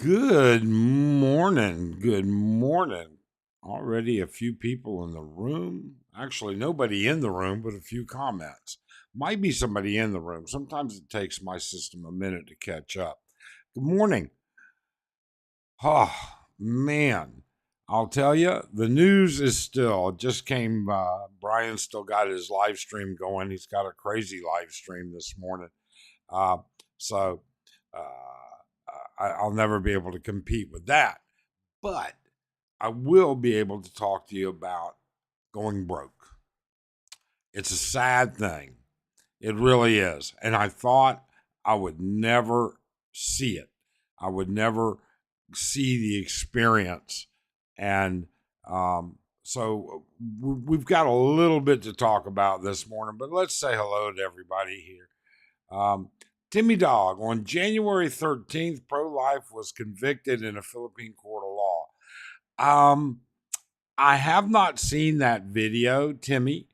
Good morning. Good morning. Already a few people in the room. Actually, nobody in the room, but a few comments. Might be somebody in the room. Sometimes it takes my system a minute to catch up. Good morning. Oh, man. I'll tell you, the news is still, just came, Brian still got his live stream going. He's got a crazy live stream this morning. Uh, so, I'll never be able to compete with that. But I will be able to talk to you about going broke. It's a sad thing. It really is. And I thought I would never see it. I would never see the experience. And so we've got a little bit to talk about this morning, but let's say hello to everybody here. Timmy Dog, on January 13th, pro life was convicted in a Philippine court of law. I have not seen that video, Timmy.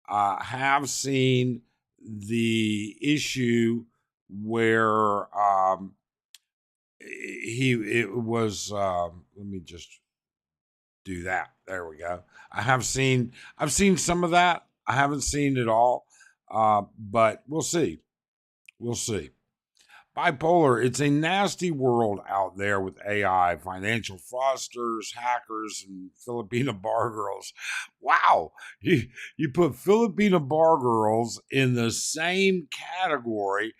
I have seen the issue where it was. Let me just do that. There we go. I've seen some of that. I haven't seen it all, but we'll see. We'll see. Bipolar, it's a nasty world out there with AI, financial fraudsters, hackers, and Filipina bar girls. Wow. You put Filipina bar girls in the same category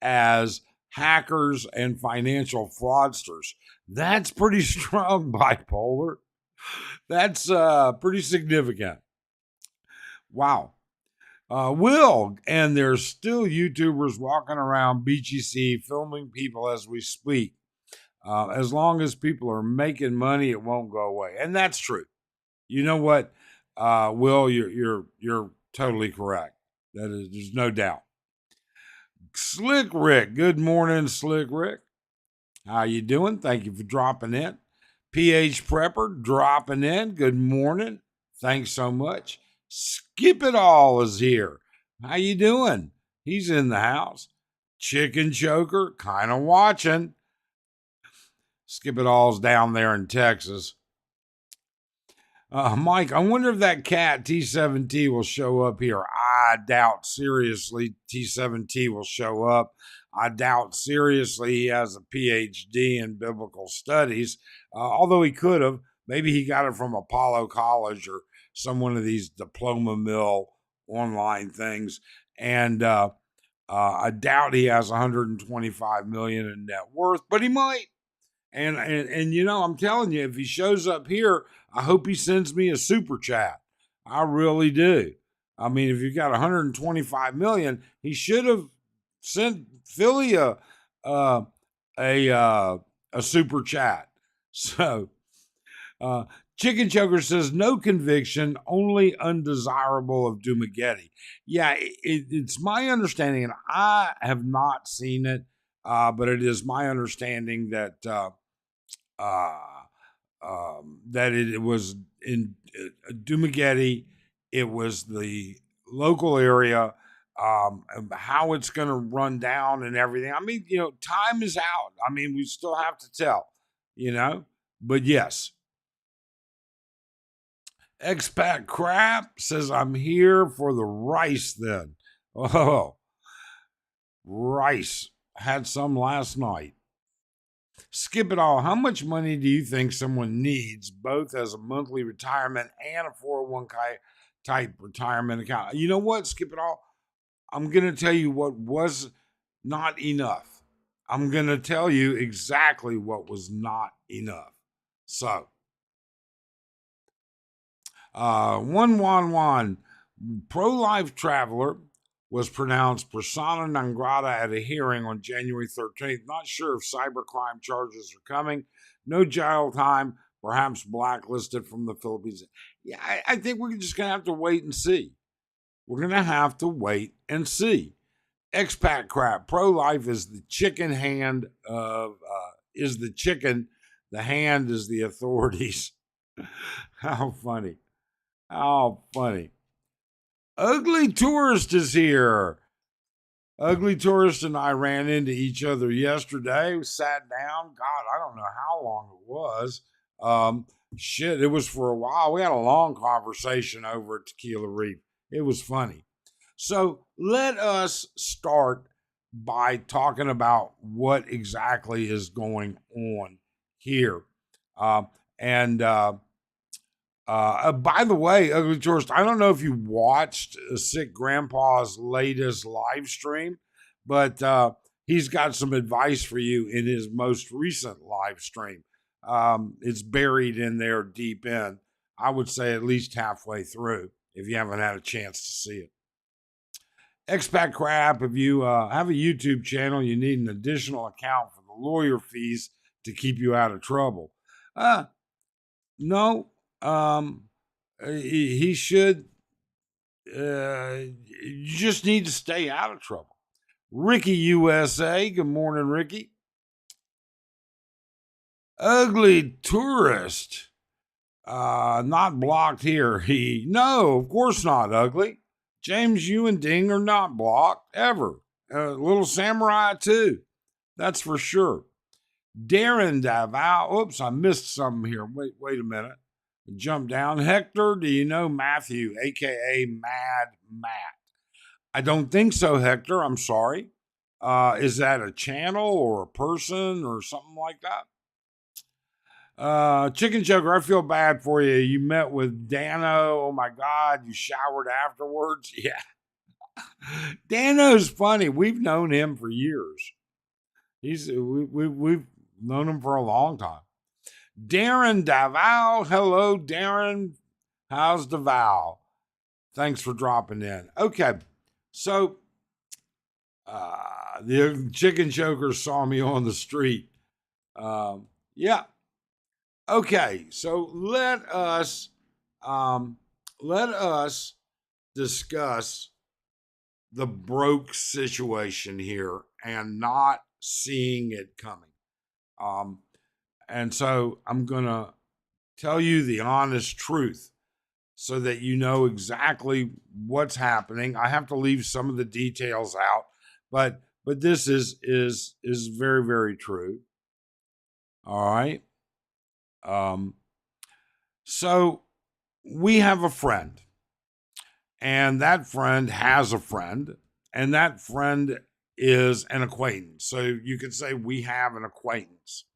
as hackers and financial fraudsters. That's pretty strong, Bipolar. That's pretty significant. Wow. Will, and there's still YouTubers walking around BGC filming people as we speak. As long as people are making money, it won't go away, and that's true. You know what, Will? You're totally correct. That is, there's no doubt. Slick Rick, good morning, Slick Rick. How you doing? Thank you for dropping in. PH Prepper dropping in. Good morning. Thanks so much. Skip It All is here. How you doing? He's in the house. Chicken Choker, kind of watching. Skip It All's down there in Texas. Mike, I wonder if that cat T7T will show up here. I doubt seriously T7T will show up. I doubt seriously he has a PhD in biblical studies, although he could have. Maybe he got it from Apollo College or some one of these diploma mill online things. And I doubt he has 125 million in net worth, but he might. And you know, I'm telling you, if he shows up here, I hope he sends me a super chat. I really do. I mean, if you've got 125 million, he should have sent Philly a super chat. So, Chicken Choker says no conviction, only undesirable of Dumageddon. Yeah, it's my understanding, and I have not seen it, but it is my understanding that that it was in Dumageddon. It was the local area. How it's going to run down and everything. I mean, you know, time is out. I mean, we still have to tell, you know, but yes. Expat Crap says, I'm here for the rice then. Oh, rice. Had some last night. Skip It All. How much money do you think someone needs, both as a monthly retirement and a 401k type retirement account? You know what, Skip It All? I'm going to tell you what was not enough. I'm going to tell you exactly what was not enough. So, 111 pro-life traveler was pronounced persona non grata at a hearing on January 13th. Not sure if cybercrime charges are coming. No jail time, perhaps blacklisted from the Philippines. Yeah, I think we're just going to have to wait and see. We're going to have to wait and see. Expat Crap, pro-life is the chicken hand of, is the chicken, the hand is the authorities. How funny. How funny. Ugly Tourist is here. Ugly Tourist and I ran into each other yesterday. We sat down. God, I don't know how long it was. Um, Shit, it was for a while. We had a long conversation over at Tequila Reef. It was funny. So let us start by talking about what exactly is going on here. Uh, and by the way, Ugly Tourist, I don't know if you watched Sick Grandpa's latest live stream, but he's got some advice for you in his most recent live stream. It's buried in there deep in, I would say at least halfway through, if you haven't had a chance to see it. Expat Crap, if you have a YouTube channel, you need an additional account for the lawyer fees to keep you out of trouble. No, um, he should. You just need to stay out of trouble. Ricky USA, good morning, Ricky. Ugly Tourist, not blocked here. No, of course not, Ugly. James, you and Ding are not blocked ever. Little Samurai too, that's for sure. Darren Davao. Oops, I missed something here. Wait a minute. Jump down. Hector, do you know Matthew, aka Mad Matt? I don't think so, Hector. I'm sorry. Is that a channel or a person or something like that? Chicken Choker, I feel bad for you. You met with Dano. Oh my God, you showered afterwards. Yeah. Dano's funny. We've known him for years. We've known him for a long time. Darren Davao. Hello, Darren. How's Davao? Thanks for dropping in. Okay, so the chicken choker saw me on the street. Yeah. Okay, so let us discuss the broke situation here and not seeing it coming. And so I'm going to tell you the honest truth so that you know exactly what's happening. I have to leave some of the details out, but this is very, very true. All right. So we have a friend, and that friend has a friend, and that friend is an acquaintance. So you could say we have an acquaintance,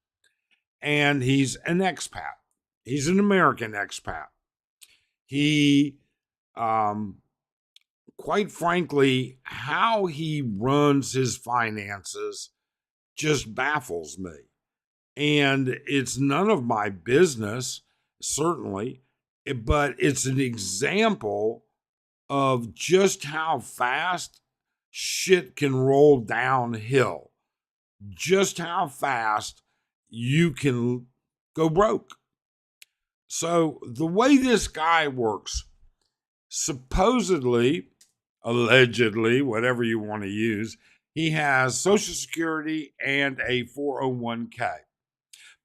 and he's an expat. He's an American expat. He, quite frankly, how he runs his finances just baffles me. And it's none of my business, certainly, but it's an example of just how fast shit can roll downhill, just how fast you can go broke. So the way this guy works, supposedly, allegedly, whatever you want to use, he has Social Security and a 401k.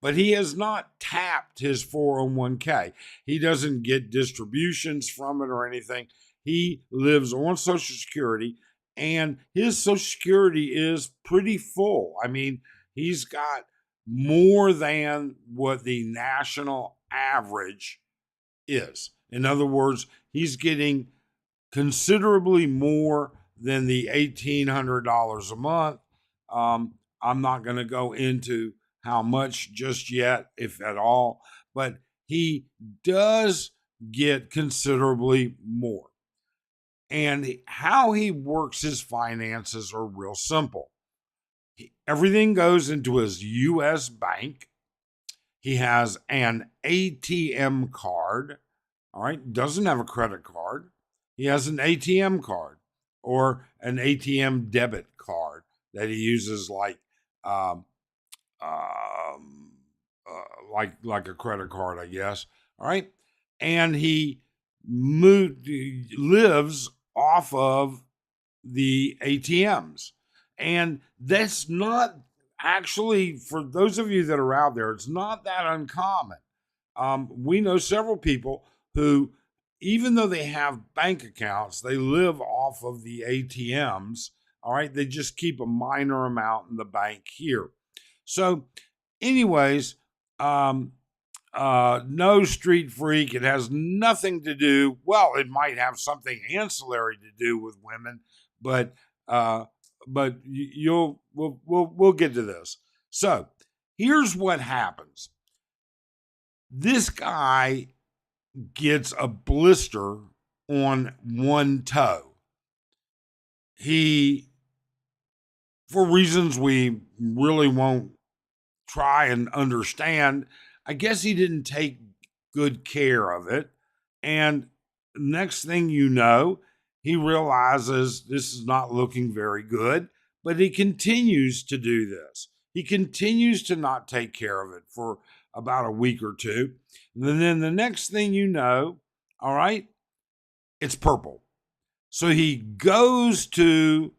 But he has not tapped his 401k. He doesn't get distributions from it or anything. He lives on Social Security, and his Social Security is pretty full. I mean, he's got more than what the national average is. In other words, he's getting considerably more than the $1,800 a month. I'm not going to go into how much just yet, if at all, but he does get considerably more. And how he works his finances are real simple. Everything goes into his U.S. bank. He has an ATM card. All right, doesn't have a credit card. He has an ATM card or an ATM debit card that he uses like like a credit card, I guess. All right, and he lives off of the ATMs, and that's not actually, for those of you that are out there, it's not that uncommon. We know several people who, even though they have bank accounts, they live off of the ATMs All right. They just keep a minor amount in the bank here. So, anyways, no, street freak. It has nothing to do. Well, it might have something ancillary to do with women, but uh, we'll get to this. So here's what happens. This guy gets a blister on one toe. He, for reasons we really won't try and understand, I guess he didn't take good care of it. And next thing you know, he realizes this is not looking very good, but he continues to do this. He continues to not take care of it for about a week or two. And then the next thing you know, all right, it's purple. So he goes to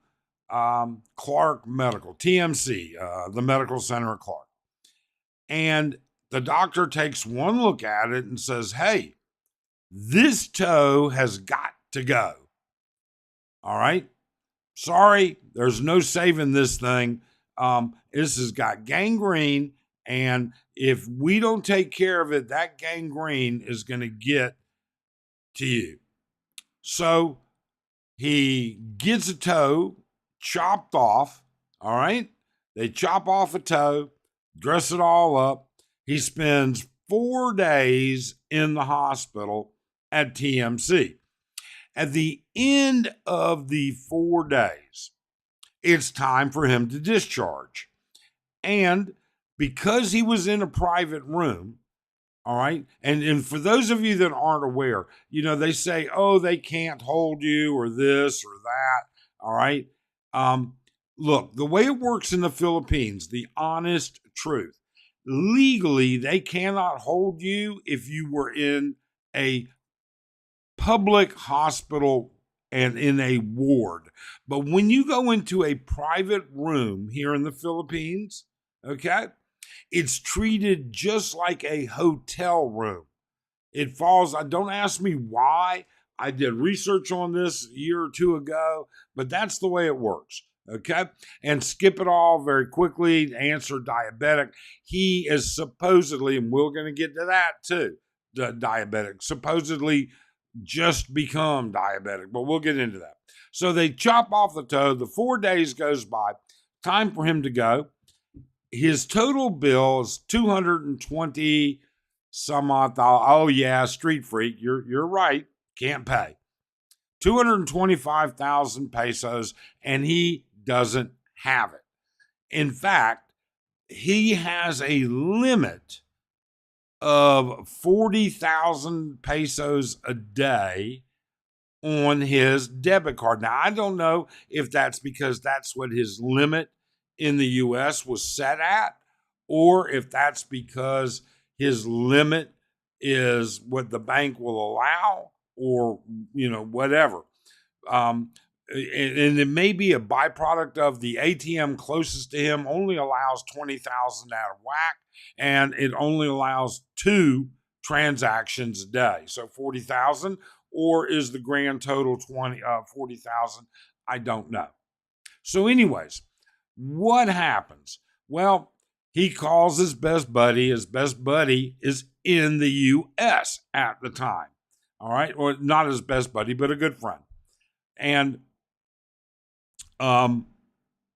Clark Medical, TMC, the medical center at Clark. And the doctor takes one look at it and says, hey, this toe has got to go. All right. Sorry, there's no saving this thing. This has got gangrene. And if we don't take care of it, that gangrene is going to get to you. So he gets a toe chopped off. All right. They chop off a toe, dress it all up. He spends 4 days in the hospital at TMC. At the end of the 4 days, it's time for him to discharge. And because he was in a private room, all right, and for those of you that aren't aware, they say, oh, they can't hold you or this or that, all right? Look, the way it works in the Philippines, the honest truth, legally, they cannot hold you if you were in a public hospital and in a ward. But when you go into a private room here in the Philippines, okay, it's treated just like a hotel room. It falls, don't ask me why. I did research on this a year or two ago, but that's the way it works. Okay. And skip it all very quickly. Answer diabetic. He is supposedly, and we're going to get to that too, diabetic, supposedly just become diabetic, but we'll get into that. So they chop off the toe. The 4 days goes by. Time for him to go. His total bill is 220 some odd. Oh yeah, street freak. You're right. Can't pay. 225,000 pesos, and he doesn't have it. In fact, he has a limit of 40,000 pesos a day on his debit card. Now, I don't know if that's because that's what his limit in the US was set at, or if that's because his limit is what the bank will allow, or, whatever. And it may be a byproduct of the ATM closest to him only allows 20,000 out of whack, and it only allows 2 transactions a day. So 40,000, or is the grand total 40,000? I don't know. So anyways, what happens? Well, he calls his best buddy. His best buddy is in the US at the time. All right. Or not his best buddy, but a good friend. And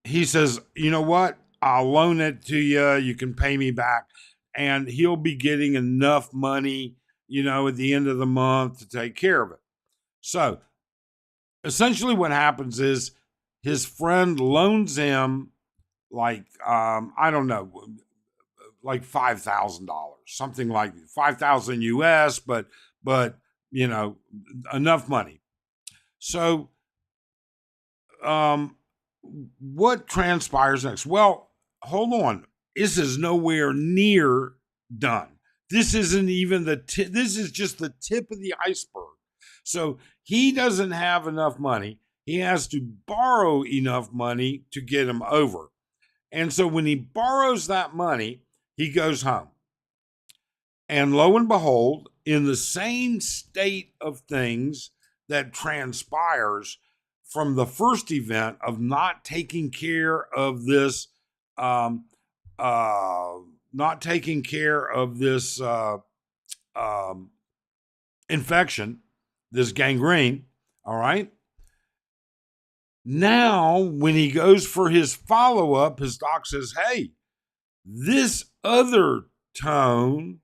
he says, you know what? I'll loan it to you. You can pay me back. And he'll be getting enough money, at the end of the month to take care of it. So essentially what happens is his friend loans him like, I don't know, like $5,000, something like 5,000 US, but, enough money. So, what transpires next? Well, hold on. This is nowhere near done. This isn't even this is just the tip of the iceberg. So he doesn't have enough money. He has to borrow enough money to get him over. And so when he borrows that money, he goes home. And lo and behold, in the same state of things that transpires, from the first event of not taking care of this, um, uh, not taking care of this um, infection, this gangrene. All right. Now, when he goes for his follow up, his doc says, "Hey, this other toe,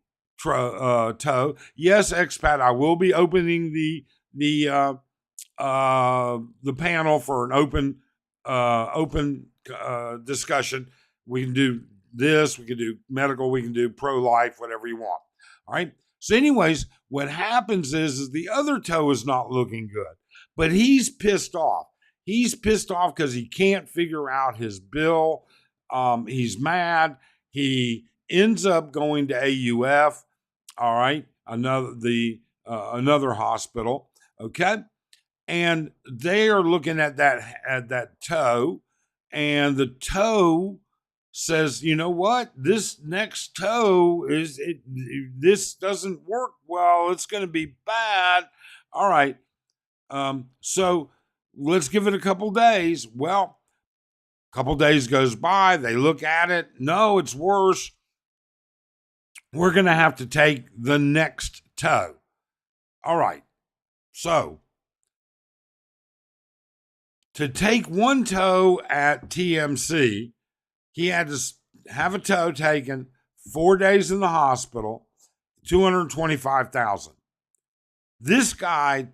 yes, expat, I will be opening the panel for an open discussion. We can do this, we can do medical, we can do pro life, whatever you want. All right. So, anyways, what happens is the other toe is not looking good, but he's pissed off. He's pissed off because he can't figure out his bill. He's mad. He ends up going to AUF. All right, another hospital. Okay, and they are looking at that toe, and the toe says, you know what, this next toe this doesn't work well. It's going to be bad. All right, so let's give it a couple days. Well, a couple days goes by. They look at it. No, it's worse. We're going to have to take the next toe. All right. So to take one toe at TMC, he had to have a toe taken, 4 days in the hospital, $225,000. This guy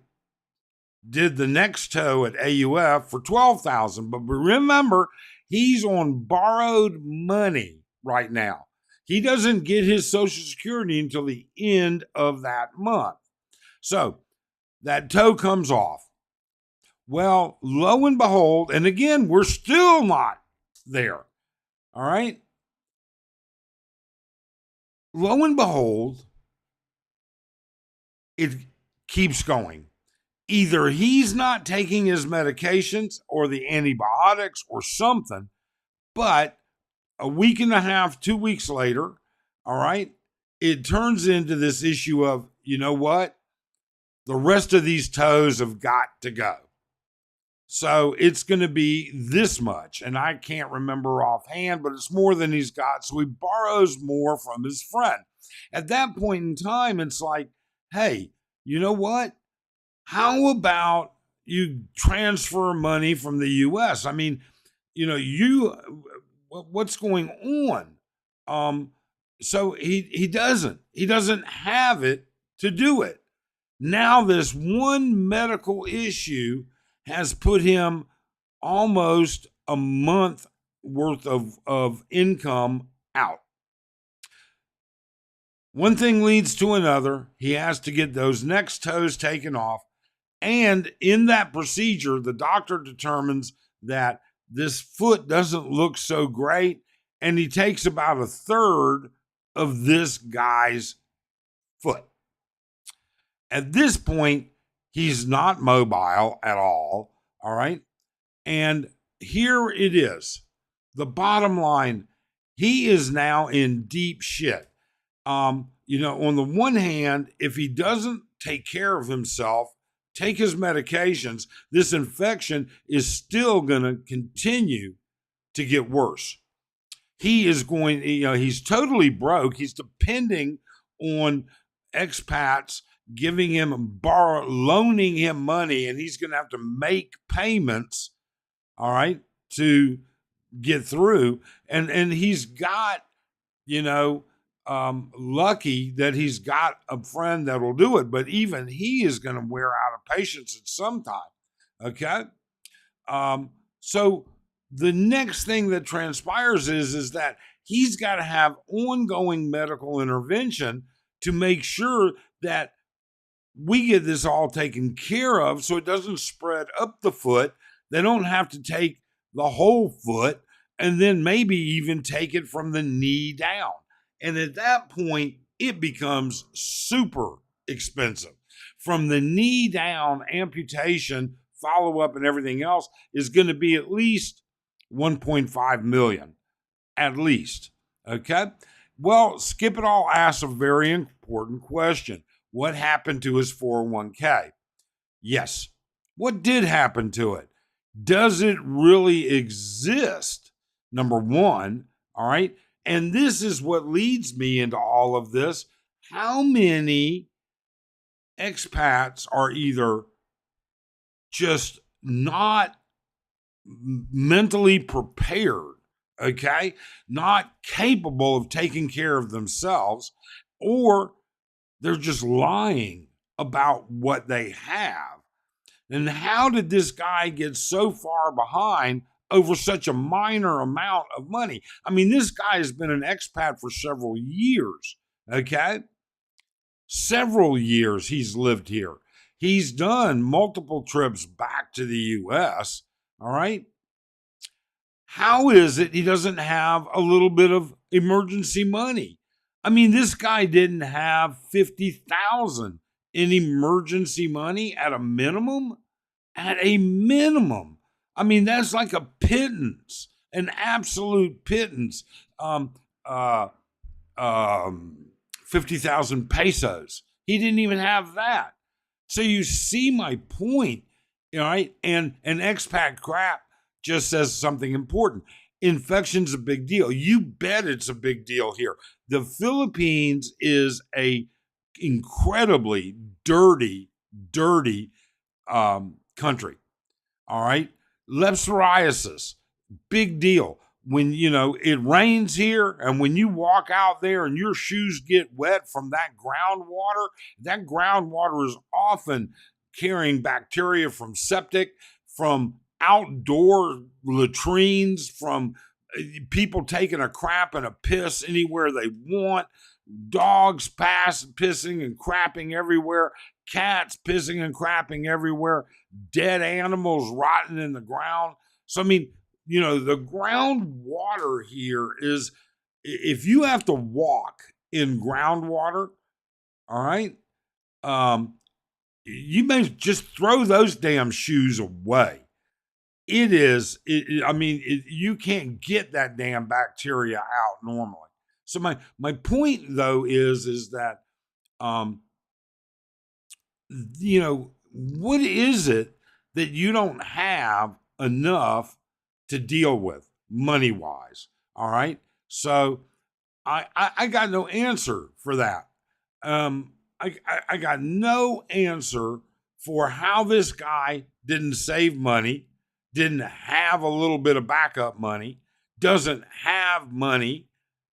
did the next toe at AUF for $12,000, but remember, he's on borrowed money right now. He doesn't get his Social Security until the end of that month. So that toe comes off. Well, lo and behold, and again, we're still not there. All right. Lo and behold, it keeps going. Either he's not taking his medications or the antibiotics or something, but a week and a half, 2 weeks later, all right, it turns into this issue of, you know what? The rest of these toes have got to go. So it's going to be this much. And I can't remember offhand, but it's more than he's got. So he borrows more from his friend. At that point in time, it's like, hey, you know what? How about you transfer money from the US? I mean, what's going on? So he doesn't have it to do it. Now this one medical issue has put him almost a month worth of income out. One thing leads to another. He has to get those next toes taken off. And in that procedure, the doctor determines that this foot doesn't look so great. And he takes about a third of this guy's foot. At this point, he's not mobile at all. All right. And here it is. The bottom line, he is now in deep shit. On the one hand, if he doesn't take care of himself, take his medications, this infection is still going to continue to get worse. He is going, he's totally broke. He's depending on expats giving him, loaning him money, and he's going to have to make payments, all right, to get through. And he's got, lucky that he's got a friend that will do it, but even he is going to wear out of patience at some time. Okay. So the next thing that transpires is that he's got to have ongoing medical intervention to make sure that we get this all taken care of so it doesn't spread up the foot. They don't have to take the whole foot and then maybe even take it from the knee down. And at that point, it becomes super expensive. From the knee down, amputation, follow-up, and everything else is going to be at least $1.5 million. At least. Okay? Well, Skip It All asks a very important question. What happened to his 401k? Yes. What did happen to it? Does it really exist? Number one, all right. And this is what leads me into all of this. How many expats are either just not mentally prepared, okay, not capable of taking care of themselves, or they're just lying about what they have? And how did this guy get so far behind over such a minor amount of money? I mean, this guy has been an expat for several years, okay? Several years he's lived here. He's done multiple trips back to the US, all right? How is it he doesn't have a little bit of emergency money? I mean, this guy didn't have 50,000 in emergency money at a minimum. At a minimum. I mean, that's like a pittance, an absolute pittance. Um, uh, 50,000 pesos. He didn't even have that. So you see my point, all right? And expat crap just says something important. Infection's a big deal. You bet it's a big deal here. The Philippines is a incredibly dirty, dirty country. All right. Lepsoriasis, big deal. When it rains here, and when you walk out there and your shoes get wet from that groundwater is often carrying bacteria from septic, from outdoor latrines, from people taking a crap and a piss anywhere they want, dogs pissing and crapping everywhere, cats pissing and crapping everywhere, dead animals rotting in the ground. So, I mean, the groundwater here is, if you have to walk in groundwater, all right, you may just throw those damn shoes away. You can't get that damn bacteria out normally. So my point though is that, what is it that you don't have enough to deal with money wise? All right. So I got no answer for that. I got no answer for how this guy didn't save money, didn't have a little bit of backup money, doesn't have money,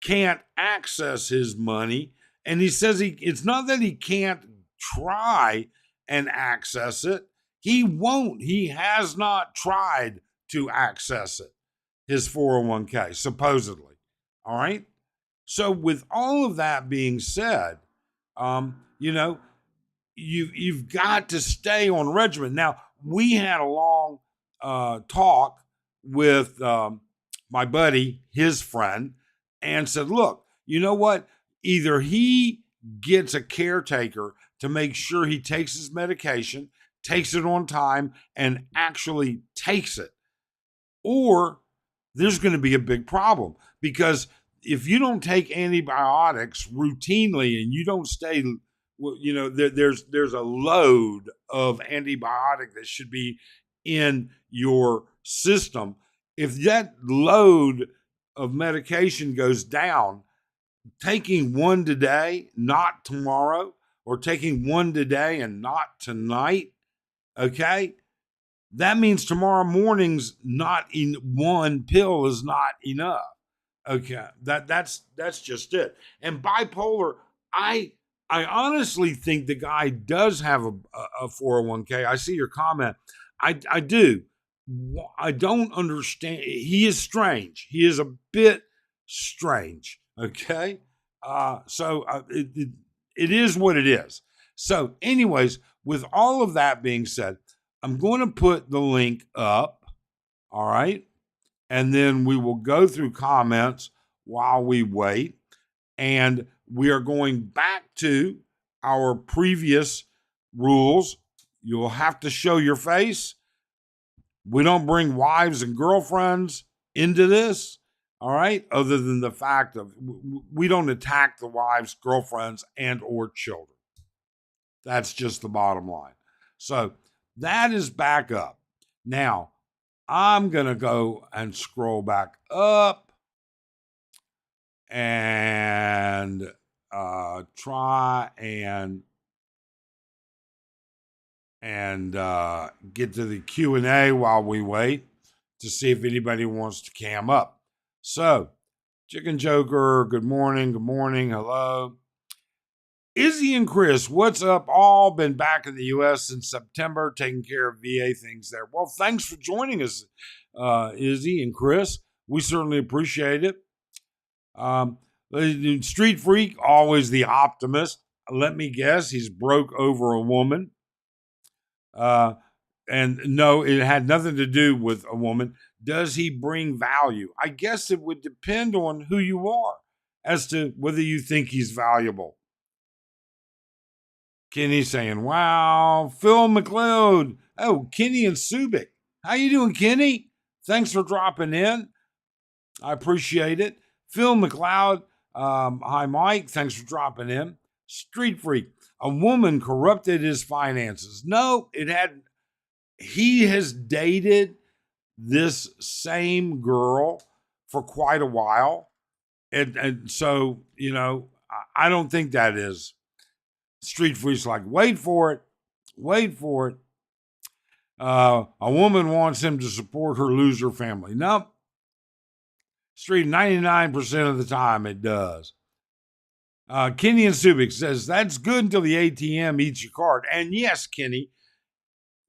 can't access his money. And he says it's not that he can't try and access it. He won't. He has not tried to access it, his 401k, supposedly. All right. So, with all of that being said, you've got to stay on regimen. Now, we had a long talk with my buddy, his friend, and said, look, you know what? Either he gets a caretaker to make sure he takes his medication, takes it on time, and actually takes it, or there's going to be a big problem. Because if you don't take antibiotics routinely and you don't stay, there's a load of antibiotic that should be in your system. If that load of medication goes down, taking one today, not tomorrow, or taking one today and not tonight, okay, that means tomorrow morning's not in one pill is not enough. Okay, that's just it. And bipolar, I honestly think the guy does have a 401k. I see your comment. I do. I don't understand. He is strange. He is a bit strange. Okay. It is what it is. So, anyways, with all of that being said, I'm going to put the link up. All right. And then we will go through comments while we wait. And we are going back to our previous rules. You'll have to show your face. We don't bring wives and girlfriends into this, all right? Other than the fact of we don't attack the wives, girlfriends, and or children. That's just the bottom line. So that is back up. Now, I'm going to go and scroll back up and try and get to the Q&A while we wait to see if anybody wants to cam up. So, Chicken Joker, good morning, hello. Izzy and Chris, what's up? All been back in the U.S. since September, taking care of VA things there. Well, thanks for joining us, Izzy and Chris. We certainly appreciate it. Street Freak, always the optimist. Let me guess, he's broke over a woman. And no, it had nothing to do with a woman. Does he bring value? I guess it would depend on who you are as to whether you think he's valuable. Kenny saying, wow, Phil McLeod. Oh, Kenny and Subic. How you doing, Kenny? Thanks for dropping in. I appreciate it. Phil McLeod. Hi, Mike. Thanks for dropping in. Street Freak. A woman corrupted his finances. No, it had. He has dated this same girl for quite a while. And so, I don't think that is. Street Freak's like, wait for it. Wait for it. A woman wants him to support her loser family. Nope. Street, 99% of the time it does. Kenny and Subic says, that's good until the ATM eats your card. And yes, Kenny,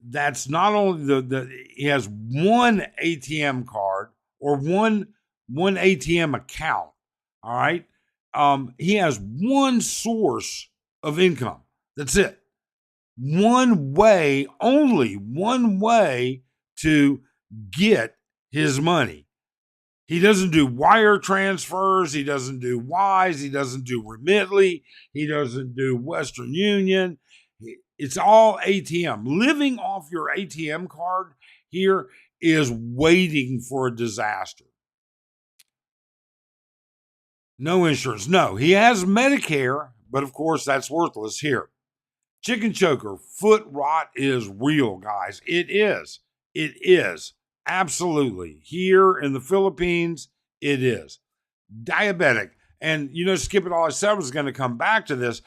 that's not only he has one ATM card or one ATM account. All right. He has one source of income. That's it. One way, only one way to get his money. He doesn't do wire transfers. He doesn't do Wise. He doesn't do Remitly. He doesn't do Western Union. It's all ATM. Living off your ATM card here is waiting for a disaster. No insurance. No, he has Medicare, but of course that's worthless here. Chicken choker, foot rot is real, guys. It is. It is. Absolutely. Here in the Philippines, it is. Diabetic. And, Skip It All I said was going to come back to this.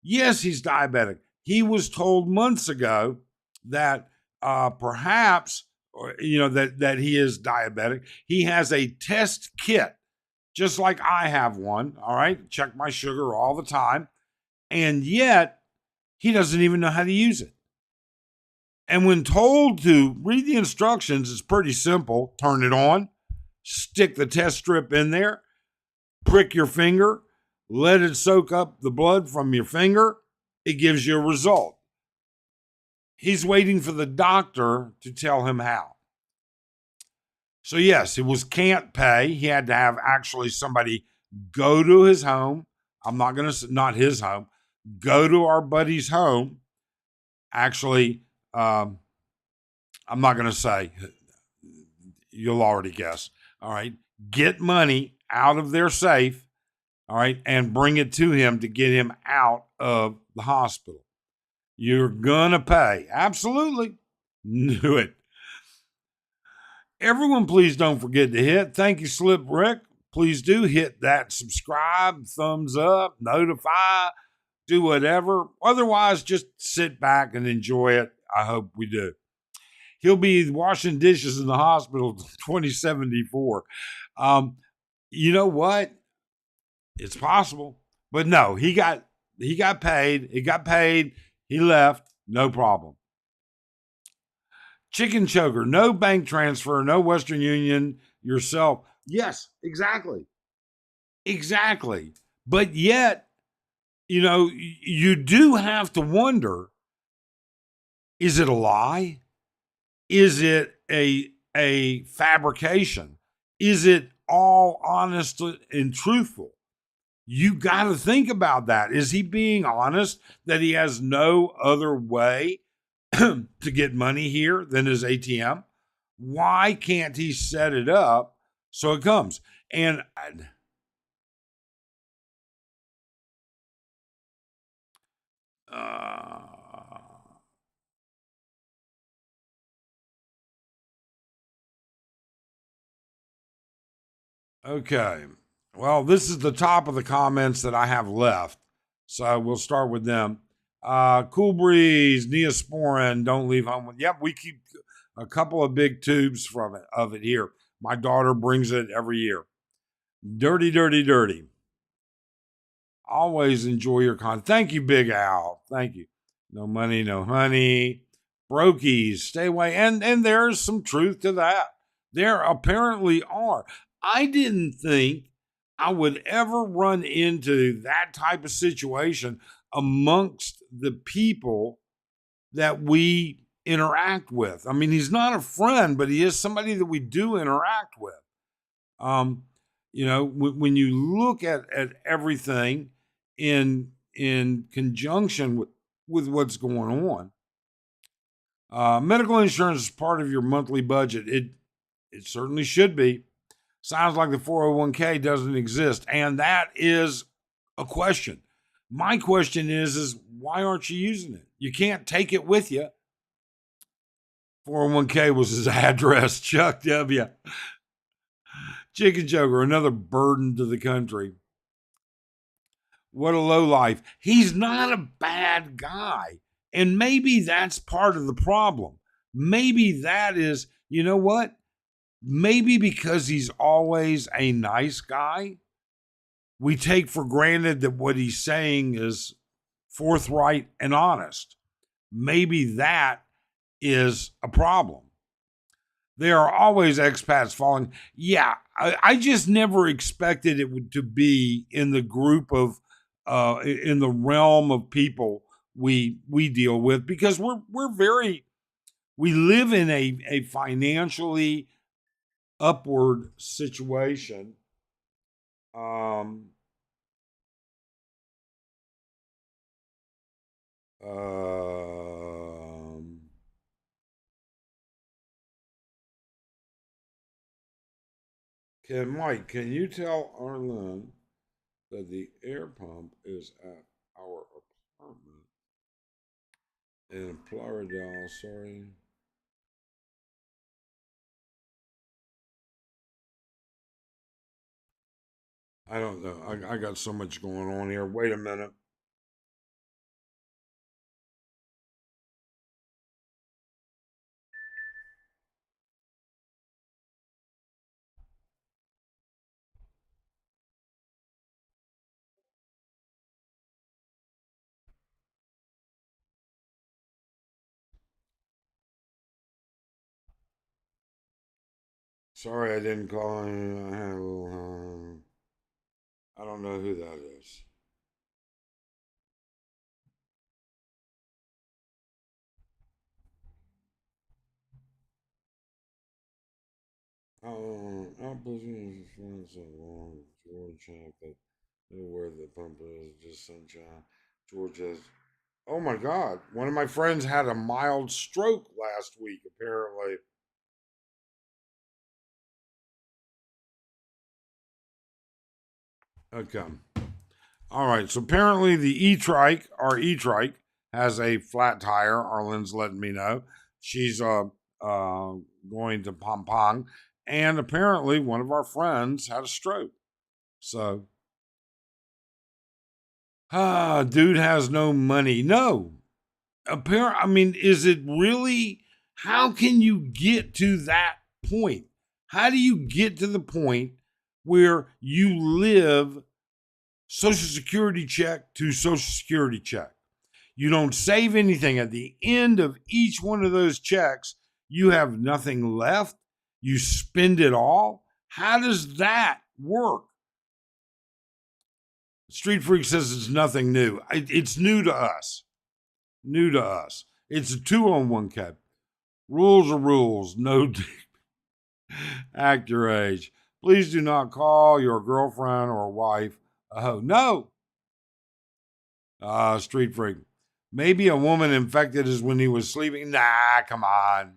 Yes, he's diabetic. He was told months ago that perhaps, that he is diabetic. He has a test kit, just like I have one. All right. Check my sugar all the time. And yet, he doesn't even know how to use it. And when told to read the instructions, it's pretty simple. Turn it on, stick the test strip in there, prick your finger, let it soak up the blood from your finger. It gives you a result. He's waiting for the doctor to tell him how. So yes, it was can't pay. He had to have actually somebody go to his home. I'm not going to, not his home, go to our buddy's home. Actually, I'm not going to say, you'll already guess. All right. Get money out of their safe. All right. And bring it to him to get him out of the hospital. You're going to pay. Absolutely. Knew it. Everyone, please don't forget to hit. Thank you, Slip Rick. Please do hit that subscribe, thumbs up, notify, do whatever. Otherwise, just sit back and enjoy it. I hope we do. He'll be washing dishes in the hospital 2074. You know what? It's possible. But no, he got paid. He got paid. He left. No problem. Chicken choker, no bank transfer, no Western Union yourself. Yes, exactly. Exactly. But yet, you do have to wonder, is it a lie? Is it a fabrication? Is it all honest and truthful? You got to think about that. Is he being honest that he has no other way to get money here than his ATM? Why can't he set it up so it comes? And Okay. Well, this is the top of the comments that I have left. So we'll start with them. Cool Breeze, Neosporin, don't leave home with. Yep, we keep a couple of big tubes from it of it here. My daughter brings it every year. Dirty, dirty, dirty. Always enjoy your content. Thank you, Big Al. Thank you. No money, no honey. Brokies, stay away. And there's some truth to that. There apparently are. I didn't think I would ever run into that type of situation amongst the people that we interact with. I mean, he's not a friend, but he is somebody that we do interact with. Um, when you look at everything in conjunction with what's going on, medical insurance is part of your monthly budget. It certainly should be. Sounds like the 401k doesn't exist, and that is a question. My question is why aren't you using it? You can't take it with you. 401k was his address. Chuck W. Chicken Joker, another burden to the country. What a lowlife. He's not a bad guy. And maybe that's part of the problem. Maybe that is, you know what? Maybe because he's always a nice guy, we take for granted that what he's saying is forthright and honest. Maybe that is a problem. There are always expats falling. Yeah, I just never expected it to be in the group of, in the realm of people we deal with, because we live in a financially upward situation. Um, can you tell Arlen that the air pump is at our apartment in Florida? Sorry. I don't know. I got so much going on here. Wait a minute. Sorry, I didn't call him. I don't know who that is. Opposition is friends so long. George had that where the pump is just sunshine. George has. Oh my God! One of my friends had a mild stroke last week. Apparently. Okay. All right. So apparently the e-trike, our e-trike, has a flat tire. Arlen's letting me know. She's going to Pompong, and apparently one of our friends had a stroke. So, dude has no money. No, I mean, is it really? How can you get to that point? How do you get to the point where you live Social Security check to Social Security check? You don't save anything. At the end of each one of those checks, you have nothing left. You spend it all. How does that work? Street Freak says it's nothing new. It's new to us. New to us. It's a 2 on 1 cap. Rules are rules. No act your age. Please do not call your girlfriend or wife a hoe. No. Street Freak. Maybe a woman infected is when he was sleeping. Nah, come on.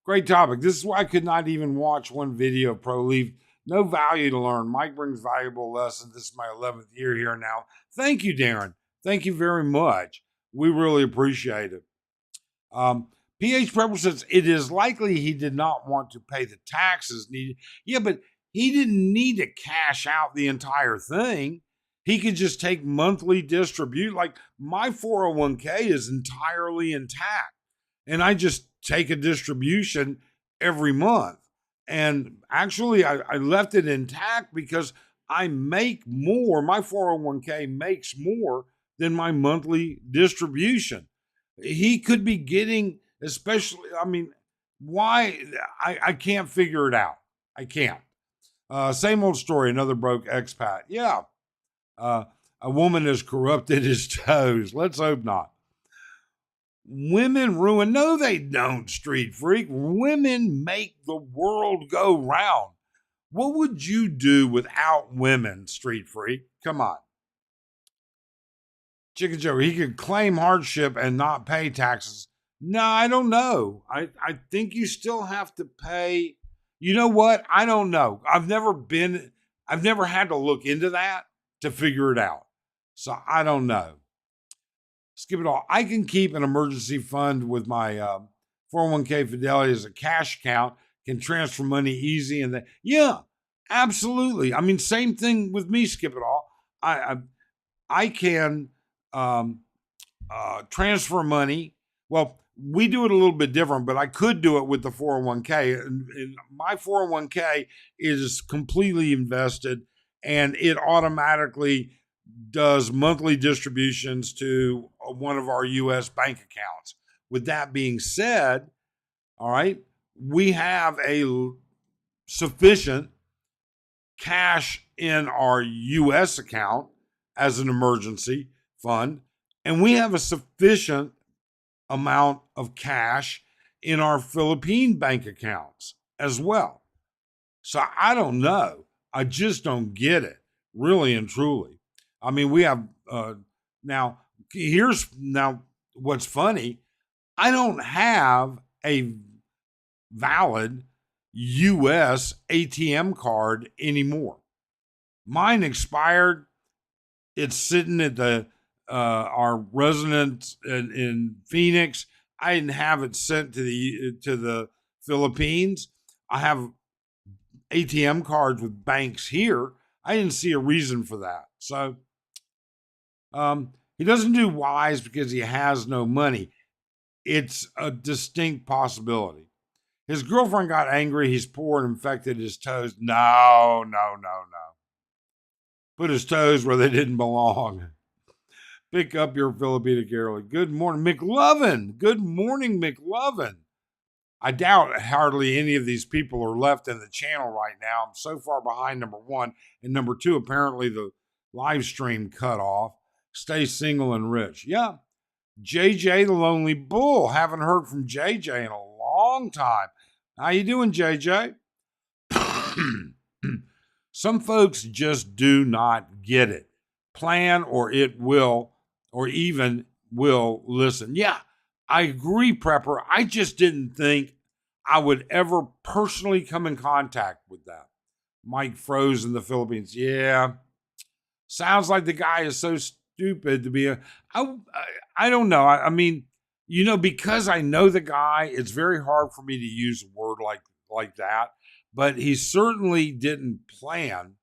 Great topic. This is why I could not even watch one video of Pro Leaf. No value to learn. Mike brings valuable lessons. This is my 11th year here now. Thank you, Darren. Thank you very much. We really appreciate it. PH Prepper says it is likely he did not want to pay the taxes needed. Yeah, but he didn't need to cash out the entire thing. He could just take monthly distribute. Like my 401k is entirely intact, and I just take a distribution every month. And actually, I left it intact because I make more. My 401k makes more than my monthly distribution. He could be getting, especially, I mean, why? I can't figure it out. I can't. Same old story, another broke expat. Yeah. A woman has corrupted his toes. Let's hope not. Women ruin. No, they don't, street freak. Women make the world go round. What would you do without women, street freak? Come on. Chicken Joe, he could claim hardship and not pay taxes. No, I don't know. I think you still have to pay. You know what? I don't know. I've never had to look into that to figure it out. So I don't know. Skip it all. I can keep an emergency fund with my 401k Fidelity as a cash account, can transfer money easy. And then, yeah, absolutely. I mean, same thing with me, skip it all. I can transfer money. Well, we do it a little bit different, but I could do it with the 401k. And my 401k is completely invested, and it automatically does monthly distributions to one of our U.S. bank accounts. With that being said, all right, we have a sufficient cash in our U.S. account as an emergency fund, and we have a sufficient amount of cash in our Philippine bank accounts as well. So I don't know. I just don't get it, really and truly. I mean, we have now. Here's now what's funny. I don't have a valid U.S. ATM card anymore. Mine expired. It's sitting at the our residence in Phoenix. I didn't have it sent to the Philippines. I have ATM cards with banks here. I didn't see a reason for that. So he doesn't do wise because he has no money. It's a distinct possibility. His girlfriend got angry. He's poor and infected his toes. No. Put his toes where they didn't belong. Pick up your Filipina Carol. Good morning, McLovin. Good morning, McLovin. I doubt hardly any of these people are left in the channel right now. I'm so far behind, number one. And number two, apparently the live stream cut off. Stay single and rich. Yeah. JJ the Lonely Bull. Haven't heard from JJ in a long time. How you doing, JJ? Some folks just do not get it. Plan or it will, or even will listen. Yeah, I agree, Prepper. I just didn't think I would ever personally come in contact with that. Mike froze in the Philippines. Yeah. Sounds like the guy is so stupid to be I don't know. I mean, you know, because I know the guy, it's very hard for me to use a word like that. But he certainly didn't plan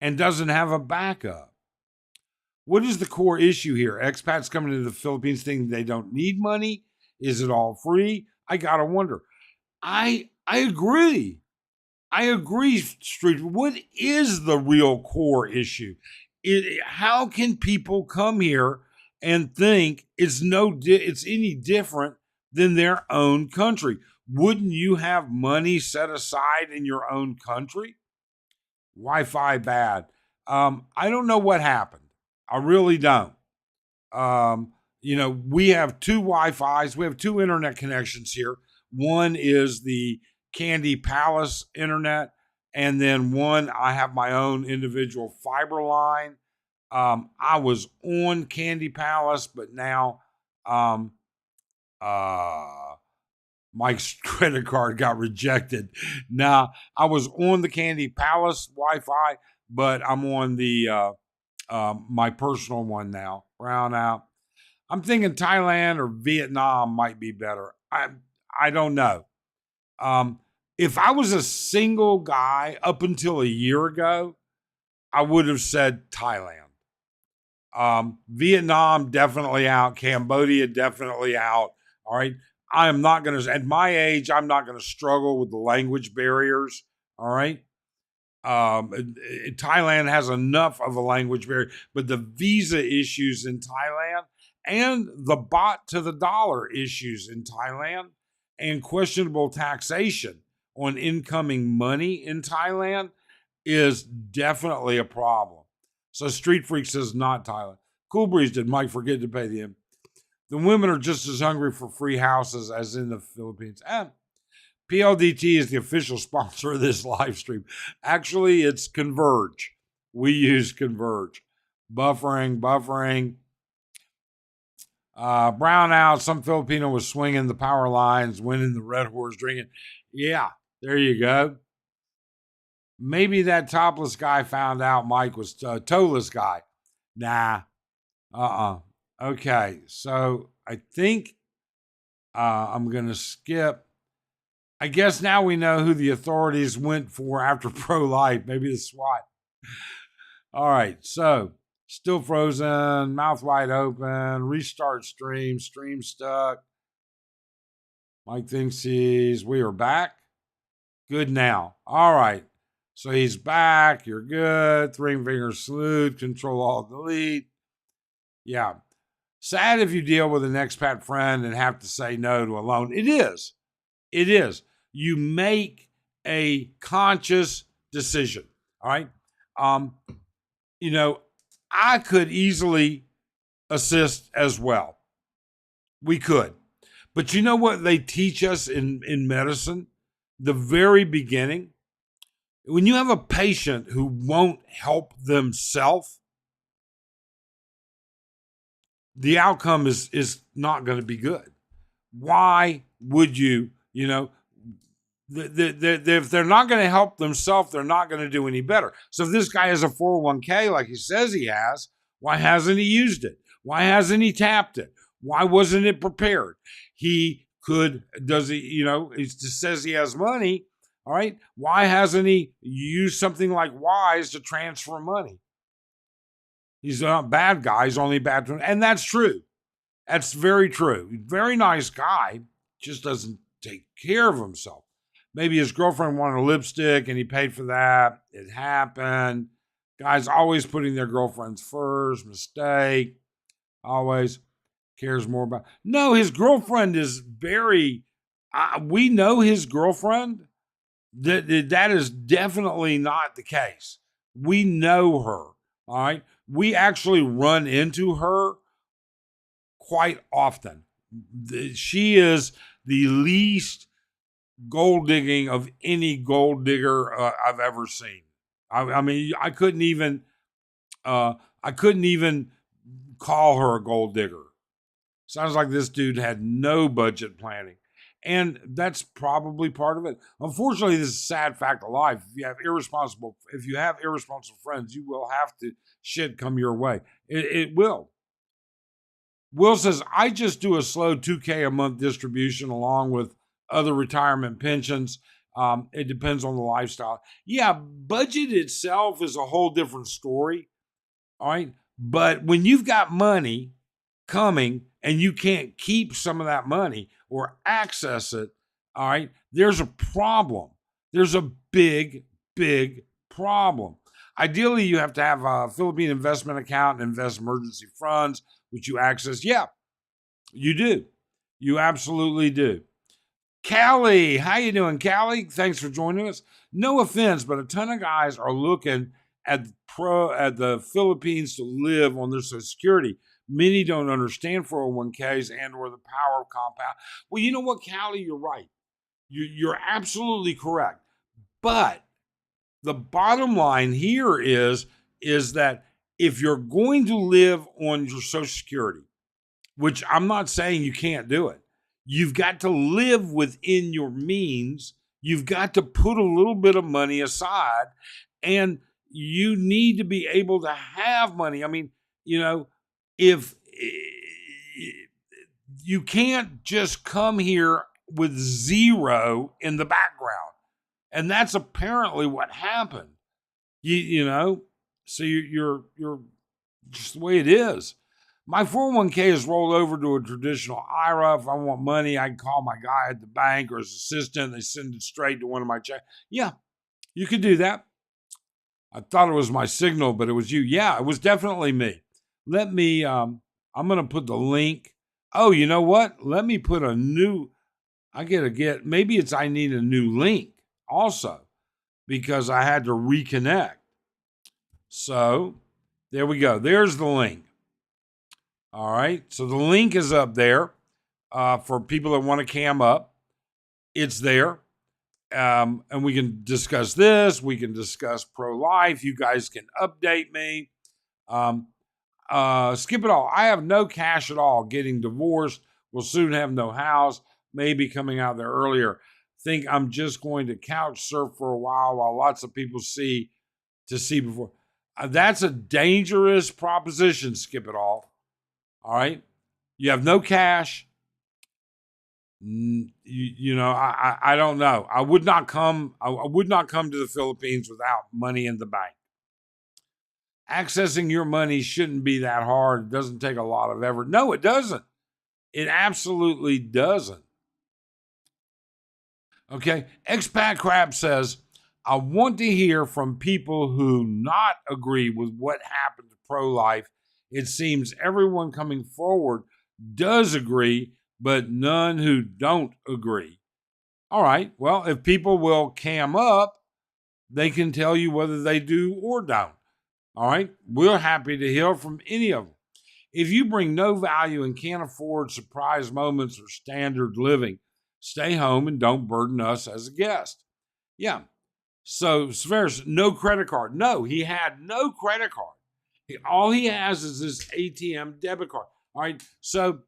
and doesn't have a backup. What is the core issue here? Expats coming to the Philippines thinking they don't need money? Is it all free? I gotta wonder. I agree. I agree, Street. What is the real core issue? How can people come here and think it's any different than their own country? Wouldn't you have money set aside in your own country? Wi-Fi bad. I don't know what happened. I really don't. You know, we have two Wi-Fis. We have two internet connections here. One is the Candy Palace internet, and then one, I have my own individual fiber line. I was on Candy Palace, but now Mike's credit card got rejected. Now, I was on the Candy Palace Wi-Fi, but I'm on the my personal one now. Brown out. I'm thinking Thailand or Vietnam might be better. I don't know. If I was a single guy up until a year ago, I would have said Thailand. Vietnam definitely out. Cambodia definitely out. All right. I am not going to, at my age, I'm not going to struggle with the language barriers. All right. Thailand has enough of a language barrier, but the visa issues in Thailand and the baht to the dollar issues in Thailand and questionable taxation on incoming money in Thailand is definitely a problem. So Street Freak says not Thailand. Cool Breeze did Mike forget to pay the M. The women are just as hungry for free houses as in the Philippines. And PLDT is the official sponsor of this live stream. Actually, it's Converge. We use Converge. Buffering. Brownout. Some Filipino was swinging the power lines, winning the Red Horse, drinking. Yeah, there you go. Maybe that topless guy found out Mike was toeless guy. Nah. Okay, so I think I'm going to skip. I guess now we know who the authorities went for after pro-life. Maybe the SWAT. All right, so still frozen, mouth wide open, restart stream stuck. Mike thinks we are back. Good now. All right, so he's back. You're good. Three finger salute, Control Alt Delete. Yeah. Sad if you deal with an expat friend and have to say no to a loan. It is. You make a conscious decision. All right. I could easily assist as well. We could. But you know what they teach us in medicine? The very beginning, when you have a patient who won't help themselves, the outcome is not going to be good. Why would you, if they're not going to help themselves, they're not going to do any better. So if this guy has a 401k like he says he has, why hasn't he used it? Why hasn't he tapped it? Why wasn't it prepared? He says he has money, all right? Why hasn't he used something like Wise to transfer money? He's not a bad guy. He's only bad to him. And that's true. That's very true. Very nice guy. Just doesn't take care of himself. Maybe his girlfriend wanted a lipstick and he paid for that. It happened. Guys always putting their girlfriends first. Mistake. Always cares more about. No, his girlfriend is very. We know his girlfriend. That is definitely not the case. We know her. All right. We actually run into her quite often. She is the least gold digging of any gold digger I've ever seen. I mean, I couldn't even call her a gold digger. Sounds like this dude had no budget planning. And that's probably part of it. Unfortunately, this is a sad fact of life. If you have irresponsible friends, you will have to shit come your way. It will. Will says, I just do a slow $2K a month distribution along with other retirement pensions. It depends on the lifestyle. Yeah, budget itself is a whole different story. All right. But when you've got money coming and you can't keep some of that money or access it, all right, there's a problem. There's a big, big problem. Ideally, you have to have a Philippine investment account and invest emergency funds, which you access. Yeah, you do. You absolutely do. Callie, how you doing, Callie? Thanks for joining us. No offense, but a ton of guys are looking at the Philippines to live on their Social Security. Many don't understand 401ks and or the power of compound. Well, you know what, Callie? You're right. You're absolutely correct. But the bottom line here is that if you're going to live on your Social Security, which I'm not saying you can't do it, you've got to live within your means. You've got to put a little bit of money aside, and you need to be able to have money. I mean, if you can't just come here with zero in the background. And that's apparently what happened. You know, so you're just the way it is. My 401k is rolled over to a traditional IRA. If I want money, I can call my guy at the bank or his assistant. They send it straight to one of my checks. Yeah, you could do that. I thought it was my signal, but it was you. Yeah, it was definitely me. Let me, I'm going to put the link. Oh, you know what? Let me put a new, maybe it's I need a new link also because I had to reconnect. So there we go. There's the link. All right. So the link is up there for people that want to cam up. It's there. And we can discuss this. We can discuss pro-life. You guys can update me. Skip it all. I have no cash at all. Getting divorced. Will soon have no house. Maybe coming out there earlier. Think I'm just going to couch surf for a while lots of people see before. That's a dangerous proposition. Skip it all. All right. You have no cash. I don't know. I would not come to the Philippines without money in the bank. Accessing your money shouldn't be that hard. It doesn't take a lot of effort. No, it doesn't. It absolutely doesn't. Okay. Expat Crab says, I want to hear from people who not agree with what happened to pro-life. It seems everyone coming forward does agree, but none who don't agree. All right. Well, if people will cam up, they can tell you whether they do or don't. All right. We're happy to hear from any of them. If you bring no value and can't afford surprise moments or standard living, stay home and don't burden us as a guest. Yeah. So, Severus, no credit card. No, he had no credit card. All he has is his ATM debit card. All right. So,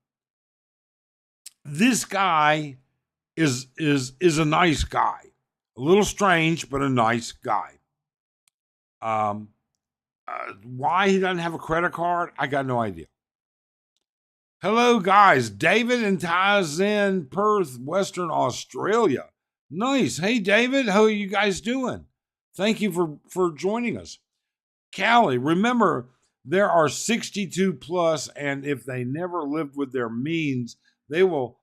this guy is a nice guy. A little strange, but a nice guy. Why he doesn't have a credit card, I got no idea. Hello, guys. David in Tyson, Perth, Western Australia. Nice. Hey, David, how are you guys doing? Thank you for joining us. Callie, remember, there are 62 plus, and if they never lived with their means, they will,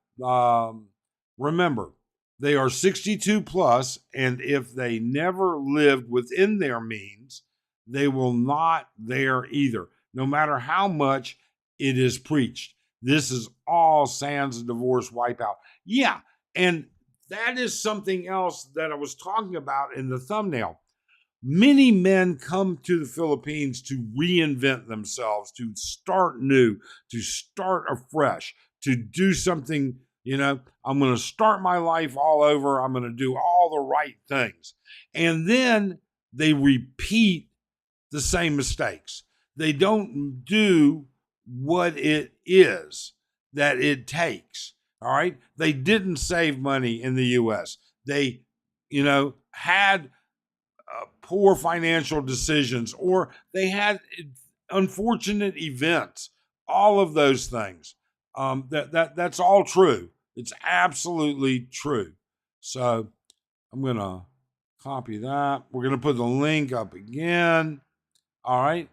remember, they are 62 plus, and if they never lived within their means, they will not there either, no matter how much it is preached. This is all sans divorce wipeout. Yeah, and that is something else that I was talking about in the thumbnail. Many men come to the Philippines to reinvent themselves, to start new, to start afresh, to do something, I'm going to start my life all over. I'm going to do all the right things. And then they repeat the same mistakes. They don't do what it is that it takes. All right. They didn't save money in the U.S. They, had poor financial decisions, or they had unfortunate events. All of those things. That's all true. It's absolutely true. So I'm going to copy that. We're going to put the link up again. All right.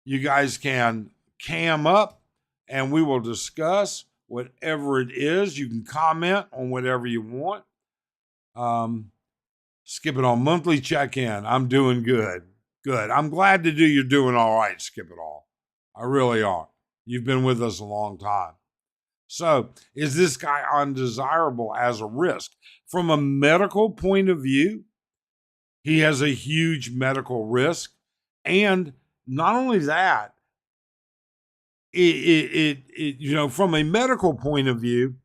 You guys can cam up and we will discuss whatever it is. You can comment on whatever you want. Skip it all. Monthly check-in. I'm doing good. Good. I'm glad to do you're doing all right, Skip it all. I really are. You've been with us a long time. So, is this guy undesirable as a risk? From a medical point of view, he has a huge medical risk. And not only that, from a medical point of view,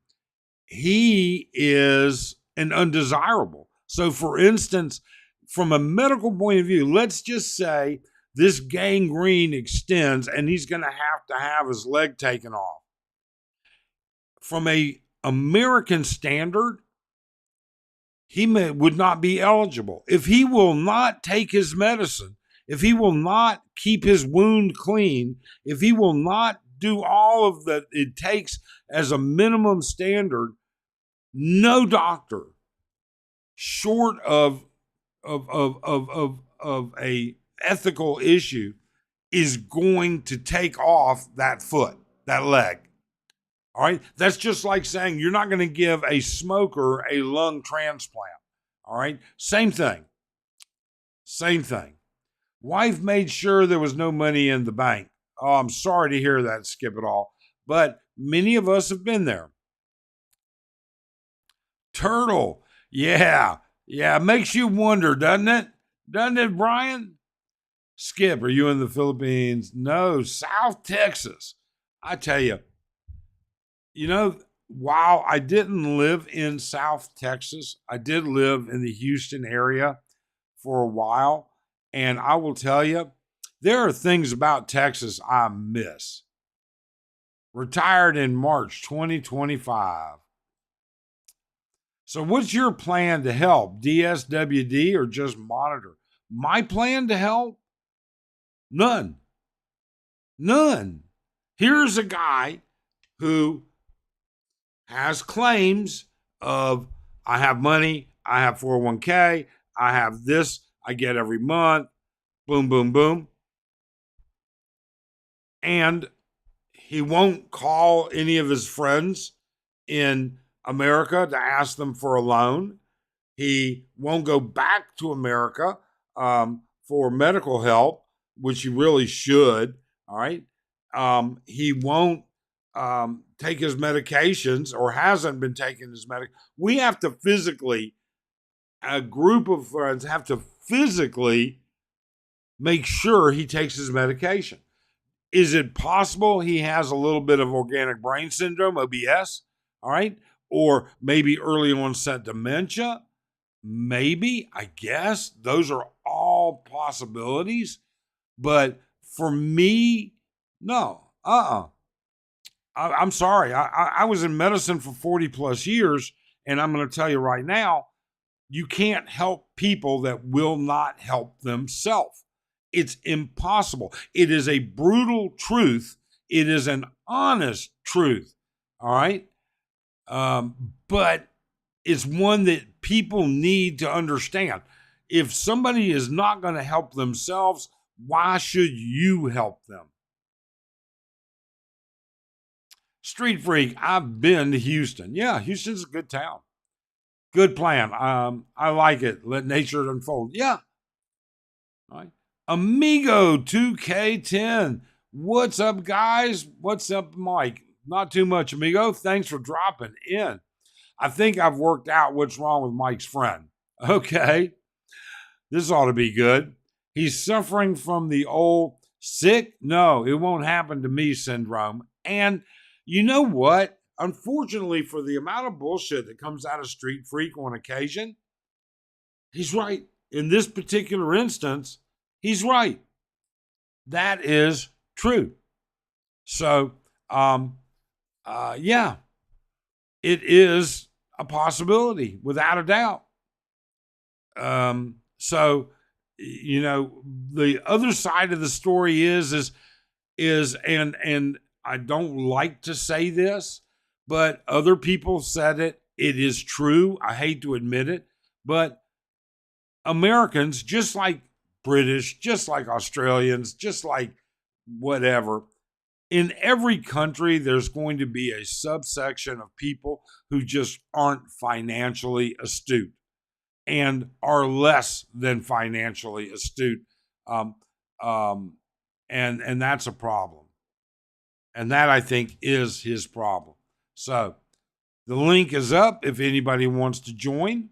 he is an undesirable. So, for instance, from a medical point of view, let's just say this gangrene extends and he's going to have his leg taken off. From a American standard, he would not be eligible. If he will not take his medicine, if he will not keep his wound clean, if he will not do all of that it takes as a minimum standard, no doctor, short of of a ethical issue is going to take off that foot, that leg. All right. That's just like saying you're not going to give a smoker a lung transplant. All right. Same thing. Same thing. Wife made sure there was no money in the bank. Oh, I'm sorry to hear that, Skip It All. But many of us have been there. Turtle. Yeah. Yeah. It makes you wonder, doesn't it? Doesn't it, Brian? Skip, are you in the Philippines? No, South Texas. I tell you, while I didn't live in South Texas, I did live in the Houston area for a while. And I will tell you, there are things about Texas I miss. Retired in March 2025. So, what's your plan to help? DSWD or just monitor? My plan to help? None. None. Here's a guy who has claims of I have money, I have 401k, I have this, I get every month, boom, boom, boom. And he won't call any of his friends in America to ask them for a loan. He won't go back to America for medical help, which he really should. All right. He won't take his medications or hasn't been taking his medication. We have to physically, a group of friends have to physically make sure he takes his medication. Is it possible he has a little bit of organic brain syndrome, OBS? All right. Or maybe early onset dementia? Maybe, I guess. Those are all possibilities. But for me, no. I'm sorry. I was in medicine for 40 plus years, and I'm going to tell you right now, you can't help people that will not help themselves. It's impossible. It is a brutal truth. It is an honest truth. All right. But it's one that people need to understand. If somebody is not going to help themselves, why should you help them? Street Freak, I've been to Houston. Yeah, Houston's a good town. Good plan. I like it. Let nature unfold. Yeah. All right. Amigo 2K10. What's up, guys? What's up, Mike? Not too much, amigo. Thanks for dropping in. I think I've worked out what's wrong with Mike's friend. Okay. This ought to be good. He's suffering from the old sick, no, it won't happen to me syndrome. And you know what? Unfortunately, for the amount of bullshit that comes out of Street Freak on occasion, he's right. In this particular instance, he's right. That is true. So, yeah, it is a possibility without a doubt. So, the other side of the story is and I don't like to say this, but other people said it. It is true. I hate to admit it, but Americans, just like British, just like Australians, just like whatever, in every country, there's going to be a subsection of people who just aren't financially astute and are less than financially astute. Um, and that's a problem. And that, I think, is his problem. So the link is up if anybody wants to join.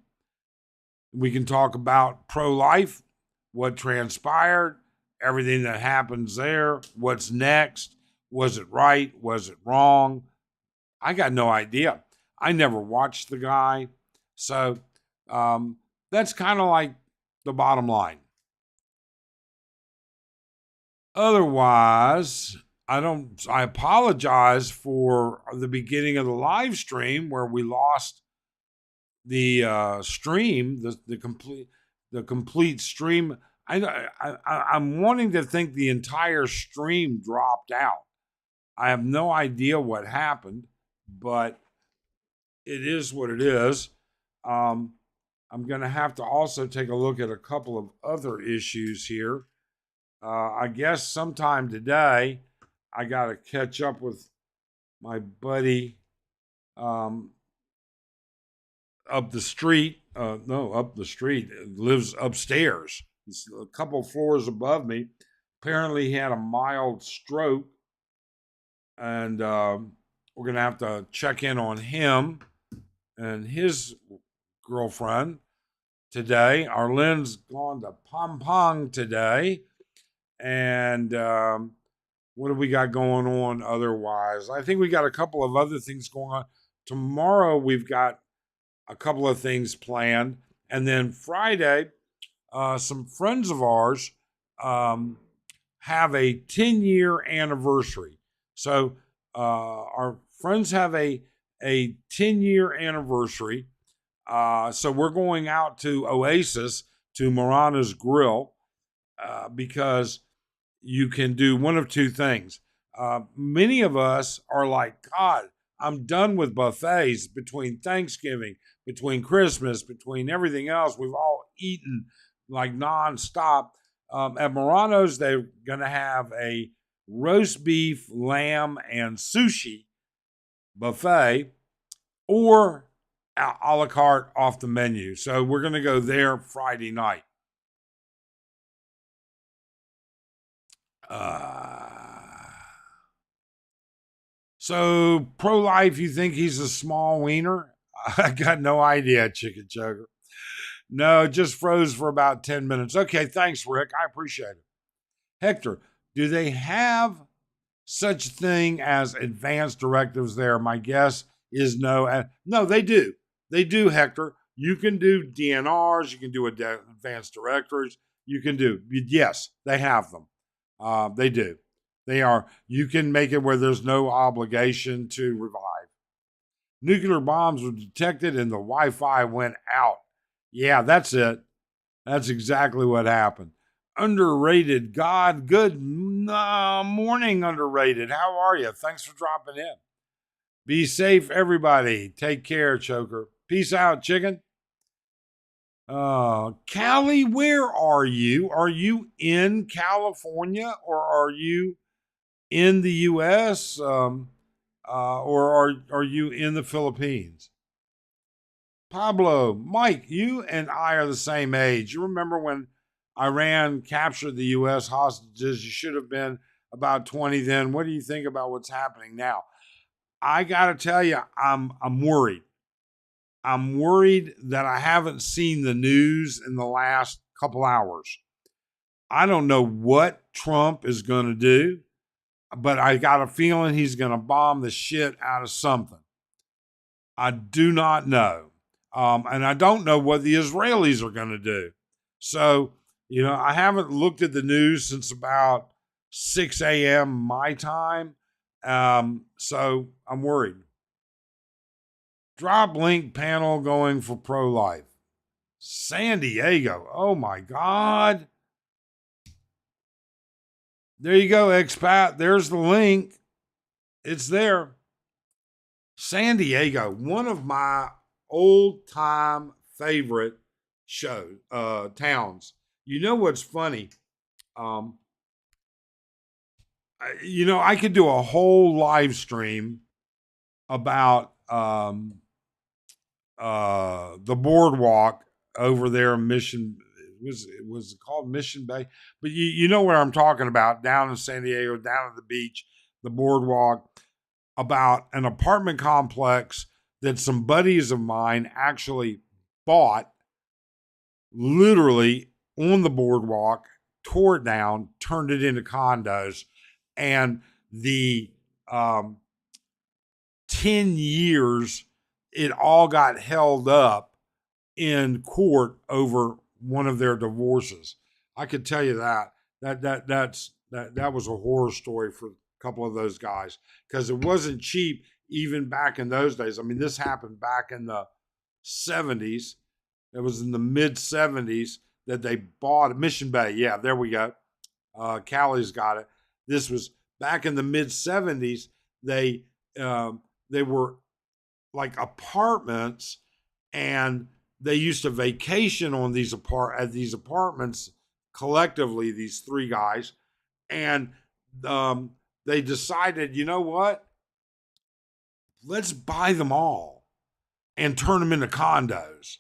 We can talk about pro-life, what transpired, everything that happens there, what's next. Was it right? Was it wrong? I got no idea. I never watched the guy. So that's kind of like the bottom line. Otherwise, I apologize for the beginning of the live stream where we lost the stream, the complete stream. I'm wanting to think the entire stream dropped out. I have no idea what happened, but it is what it is. I'm going to have to also take a look at a couple of other issues here. I guess sometime today, I got to catch up with my buddy um, up the street. No, up the street, lives upstairs. He's a couple floors above me. Apparently, he had a mild stroke, and we're going to have to check in on him and his girlfriend today. Arlene's gone to Pom Pong today. And what do we got going on otherwise? I think we got a couple of other things going on. Tomorrow, we've got a couple of things planned. And then Friday, some friends of ours um, have a 10-year anniversary. So our friends have a 10-year anniversary. So we're going out to Oasis, to Marana's Grill, because you can do one of two things. Many of us are like, God, I'm done with buffets between Thanksgiving, between Christmas, between everything else. We've all eaten like nonstop. At Morano's, they're going to have a roast beef, lamb, and sushi buffet, or a la carte off the menu. So we're going to go there Friday night. So pro-life, you think he's a small wiener? I got no idea, chicken choker. No, it just froze for about 10 minutes. Okay, thanks, Rick. I appreciate it. Hector, do they have such thing as advanced directives there? My guess is no. No, they do. They do, Hector. You can do DNRs. You can do advanced directives. You can do, yes, they have them. They do. They are, you can make it where there's no obligation to revive. Nuclear bombs were detected and the Wi Fi went out. Yeah, that's it. That's exactly what happened. Underrated God, good morning, underrated. How are you? Thanks for dropping in. Be safe, everybody. Take care, Choker. Peace out, chicken. Callie, where are you? Are you in California or are you in the U.S. Or are you in the Philippines? Pablo, Mike, you and I are the same age. You remember when Iran captured the U.S. hostages? You should have been about 20 then. What do you think about what's happening now? I got to tell you, I'm worried. I'm worried that I haven't seen the news in the last couple hours. I don't know what Trump is going to do, but I got a feeling he's going to bomb the shit out of something. I do not know. And I don't know what the Israelis are going to do. So, I haven't looked at the news since about 6 a.m. my time. So I'm worried. Drop link panel going for pro-life. San Diego. Oh my God. There you go, Expat. There's the link. It's there. San Diego, one of my old-time favorite towns. You know what's funny? I could do a whole live stream about the boardwalk over there in Mission. It was called Mission Bay, but you know what I'm talking about, down in San Diego, down at the beach, the boardwalk, about an apartment complex that some buddies of mine actually bought, literally on the boardwalk, tore it down, turned it into condos, and the 10 years it all got held up in court over one of their divorces. I could tell you that that was a horror story for a couple of those guys, because it wasn't cheap even back in those days. I mean, this happened back in the 70s. It was in the mid 70s that they bought Mission Bay. Yeah, there we go. Callie's got it. This was back in the mid 70s. They were like apartments, and they used to vacation on at these apartments collectively, these three guys, and they decided, you know what? Let's buy them all and turn them into condos.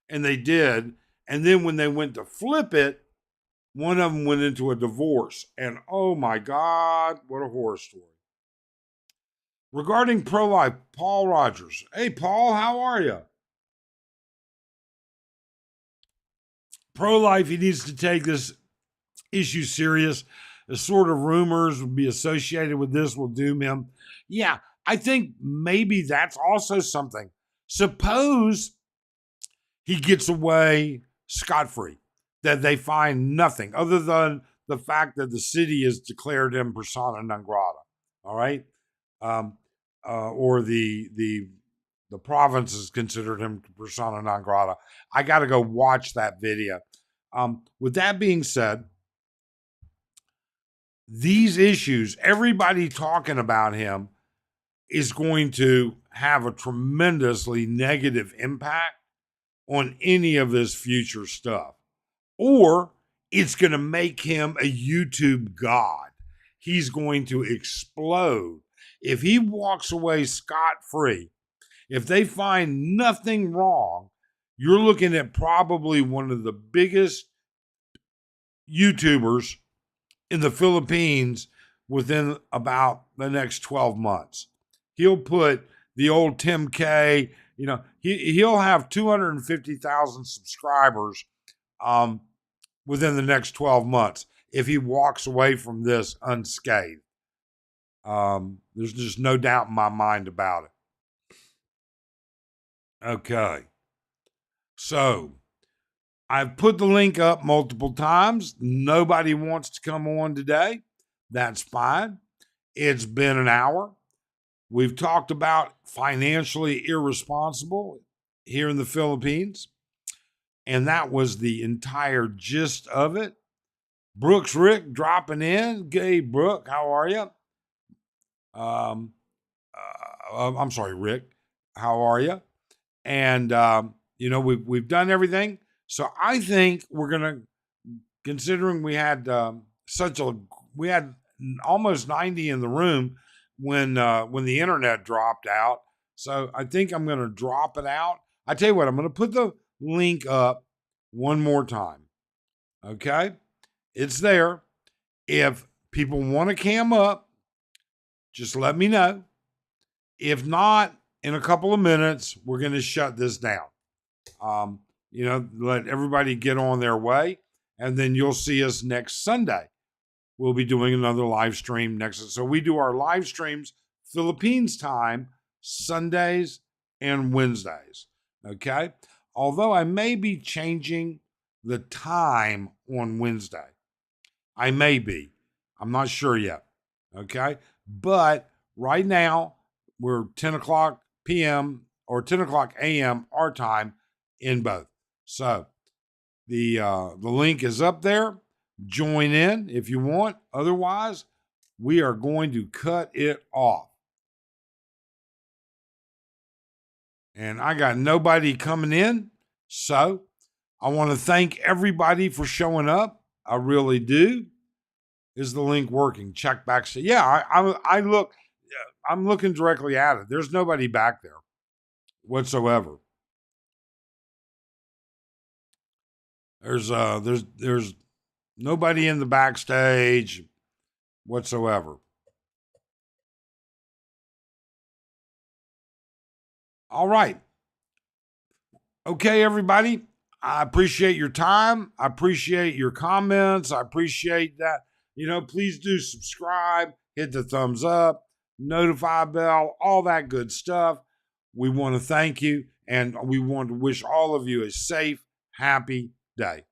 And they did. And then when they went to flip it, one of them went into a divorce. And oh my God, what a horror story. Regarding pro life, Paul Rogers. Hey, Paul, how are you? Pro life, he needs to take this issue serious. The sort of rumors would be associated with this will doom him. Yeah, I think maybe that's also something. Suppose he gets away scot-free, that they find nothing other than the fact that the city has declared him persona non grata. All right, or the province has considered him persona non grata. I got to go watch that video. With that being said, these issues, everybody talking about him, is going to have a tremendously negative impact on any of his future stuff. Or it's going to make him a YouTube god. He's going to explode. If he walks away scot-free, if they find nothing wrong, you're looking at probably one of the biggest YouTubers in the Philippines within about the next 12 months. He'll put the old Tim K, he'll have 250,000 subscribers within the next 12 months if he walks away from this unscathed. There's just no doubt in my mind about it. Okay. So I've put the link up multiple times. Nobody wants to come on today. That's fine. It's been an hour. We've talked about financially irresponsible here in the Philippines, and that was the entire gist of it. Brooks Rick dropping in. Hey, Brooke, how are you? I'm sorry, Rick. How are you? And we've done everything. So I think we're gonna, considering we had we had almost 90 in the room when the internet dropped out. So I think I'm gonna drop it out. I tell you what, I'm gonna put the link up one more time. Okay, it's there. If people want to cam up, just let me know. If not, in a couple of minutes, we're going to shut this down. Let everybody get on their way, and then you'll see us next Sunday. We'll be doing another live stream next. So we do our live streams Philippines time, Sundays and Wednesdays. Okay. Although I may be changing the time on Wednesday. I may be. I'm not sure yet. Okay. But right now, we're 10 o'clock p.m. or 10 o'clock a.m. our time in both. So the link is up there. Join in if you want. Otherwise, we are going to cut it off. And I got nobody coming in. So I want to thank everybody for showing up. I really do. Is the link working? Check back. Yeah, I look. I'm looking directly at it. There's nobody back there whatsoever. There's nobody in the backstage whatsoever. All right. Okay, everybody. I appreciate your time. I appreciate your comments. I appreciate that. Please do subscribe, hit the thumbs up, notify bell, all that good stuff. We want to thank you, and we want to wish all of you a safe, happy day.